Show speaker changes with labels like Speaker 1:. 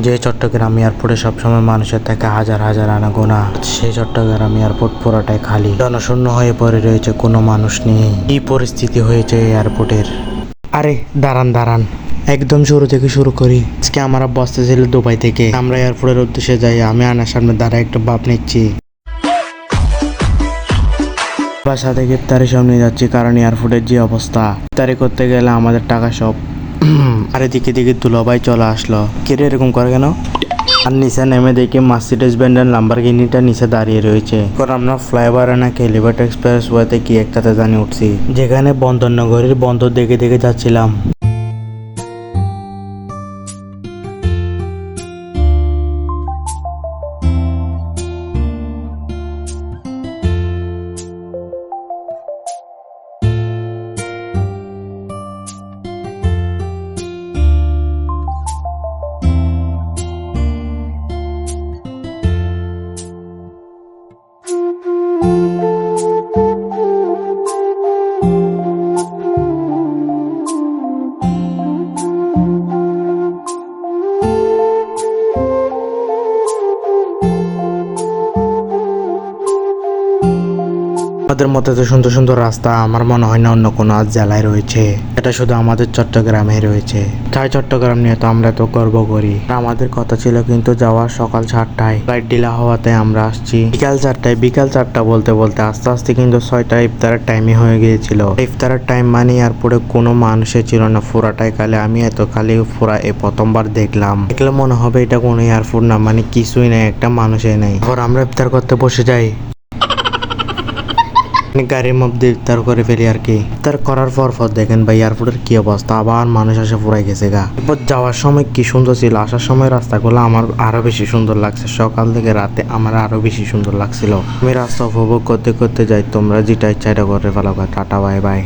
Speaker 1: যে চট্টগ্রাম এয়ারপোর্টে সবসময় মানুষের থাকে হাজার হাজার আনাগোনা, সেই চট্টগ্রাম এয়ারপোর্ট পুরোটাই খালি, জনশূন্য হয়ে পড়ে রয়েছে, কোনো মানুষ নেই। এই পরিস্থিতি হয়েছে এয়ারপোর্টের। আরে দাঁড়ান দাঁড়ান, একদম শুরু থেকে শুরু করি। আজকে আমরা বসতে ছিল দুবাই থেকে, আমরা এয়ারপোর্টের উদ্দেশ্যে যাই। আমি আনার সামনে দাঁড়া একটু ভাব নিচ্ছি, বাসা থেকে ইফতারের সামনে যাচ্ছি, কারণ এয়ারপোর্টের যে অবস্থা, ইফতারি করতে গেলে আমাদের টাকা সব। আর এদিকে দিকে দুলাভাই চলে আসলো। কিরে এরকম করে কেন? আর নিচে নেমে দেখি মার্সিডিজ বেঞ্জের লাম্বরগিনিটা নিচে দাঁড়িয়ে রয়েছে। কারণ আমরা ফ্লাইওভারে নাকি এলিভেটেড এক্সপ্রেস ওয়েতে কি একটাতে জানি উঠছি, যেখানে বন্দরনগরীর বন্দর দেখে দেখে যাচ্ছিলাম। আমাদের মতো এত সুন্দর সুন্দর রাস্তা আমার মনে হয় না অন্য কোনো জেলায় রয়েছে। এটা শুধু আমাদের চট্টগ্রামে রয়েছে। তাই চট্টগ্রাম নিয়ে তো আমরা তো গর্ব করি। আমাদের কথা ছিল কিন্তু যাওয়ার সকাল 7টায়, ফ্লাইট ডিলে হওয়াতে আমরা আসছি বিকাল 4টায়। বিকাল 4টা বলতে বলতে আস্তে আস্তে কিন্তু 6টা ইফতারের টাইমই হয়ে গিয়েছিল। ইফতারের টাইম মানে এয়ারপোর্টে কোনো মানুষের ছিল না, পুরাটাই খালি। আমি এত খালি পুরা এই প্রথমবার দেখলাম। দেখলে মনে হবে এটা কোনো এয়ারপোর্ট না, মানে কিছুই নেই, একটা মানুষই নেই। এরপর আমরা ইফতার করতে বসে যাই, গাড়ির মধ্যে ইফতার করে ফেলি আর কি। ইফতার করার পর দেখেন ভাই এয়ারপোর্টের কি অবস্থা, আবার মানুষ আসে পুরাই গেছে গা। এরপর যাওয়ার সময় কি সুন্দর ছিল, আসার সময় রাস্তাগুলো আমার আরো বেশি সুন্দর লাগছে। সকাল থেকে রাতে আমার আরো বেশি সুন্দর লাগছিল। আমি রাস্তা উপভোগ করতে করতে যাই। তোমরা যেটা ইচ্ছা এটা করে ফেলো। Tata bye bye.